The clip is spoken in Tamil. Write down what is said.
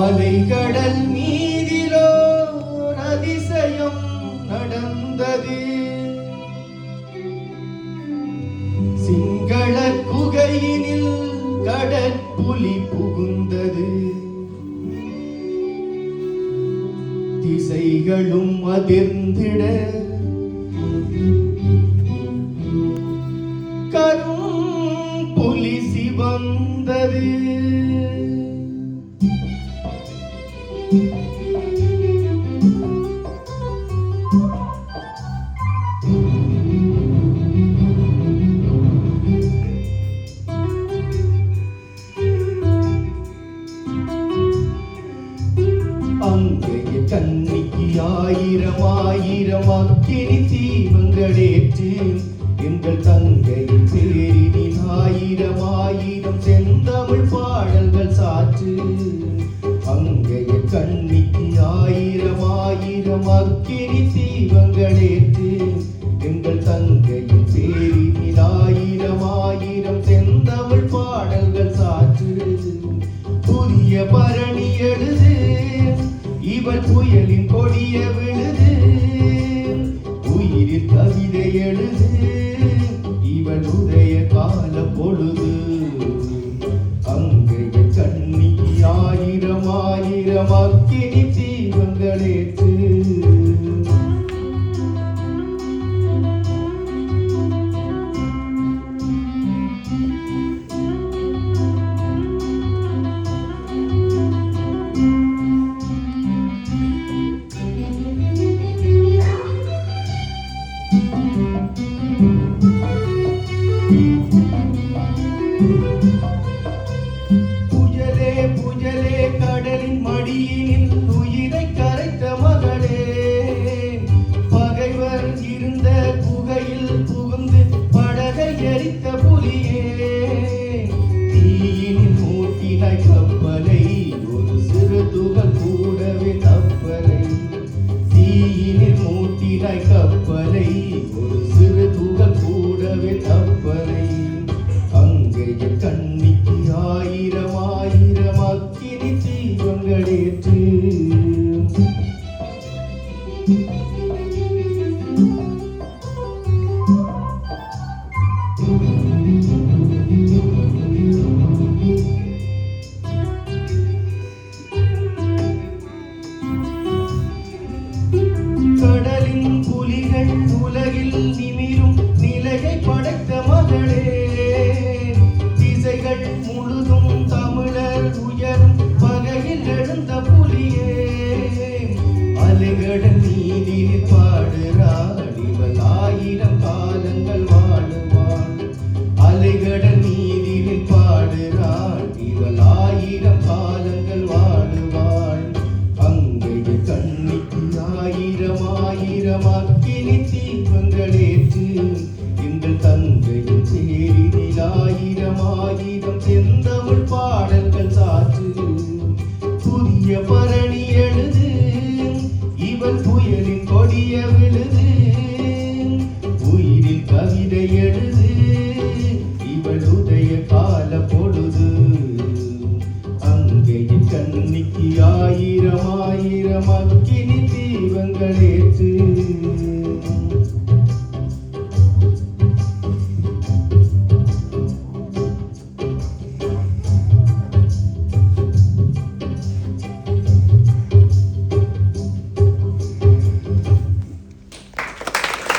அலைகடல் மீதிலோ அதிசயம் நடந்தது. சிங்கள குகையினில் கடற்புலி புகுந்தது. திசைகளும் அதிர்ந்திட கரும் புலி சிவந்தது. அங்கைய கண்ணிக்கு ஆயிரம் ஆயிரம் அக்கினி தீபங்களேற்று எங்கள் தங்கையின் பேரினில் ஆயிரம் ஆயிரம் செந்தமிழ் பாடல்கள் சாற்று. அங்கைய கண்ணிக்கு ஆயிரம் ஆயிரம் அக்கினி தீபங்களேற்று எங்கள் தங்கையின் பேரினில் ஆயிரம் ஆயிரம் செந்தமிழ் பாடல்கள் சாற்று. புதிய பரணி எழுது இவள் புயலின் கொடிய விழுது. உயிரில் கவிதை எழுது இவள் உதய கால பொழுது. அங்கைய கண்ணிக்கு ஆயிரம் ஆயிரம் அக்கினி தீபங்களேற்று. புயலே புயலே கடலின் மடியினில் உயிரை கரைத்த மகளே. பகைவர் இருந்த குகையில் புகுந்து படகை எரித்த புலியே. தீயினில் மூட்டினாய் கப்பலை ஒரு சிறு துகள் கூடவே கப்பலை. தீயினில் மூட்டினாய் கப்பலை ஒரு சிறு துகள் கூடவே கப்பலை. அங்கைய கண்ணிக்கு ஆயிரம் ஆயிரம் அக்கினி தீபங்களேற்று. கடலின் புலிகள் உலகில் நிமிரும் நிலையை படைத்த மகளே. திசைகள் முழுதும் தமிழர் உயரும் வகையில் எழுந்த புலியே. அலைகடல் நீதில் பாடுறாள் இவள் ஆயிரம் காலங்கள் வாழுவாள். அலைகடல் நீதில் பாடுறாள் இவள் ஆயிரம் காலங்கள் வாழுவாள். அங்கைய கண்ணிக்கு ஆயிரம் ஆயிரம் அக்கினி தீபங்களேற்று எங்கள் தங்கையின் சேரினில் ஆயிரம் ஆயிரம் செந்தமிழ் பாடல்கள் சாற்று. புதிய பரணி எழுது இவள் புயலின் கொடிய விழுது. உயிரில் கவிதை எழுது இவள் உதய கால பொழுது. அங்கையின் கண்ணிக்கு ஆயிரம் ஆயிரம் அக்கினி தீபங்களேற்று.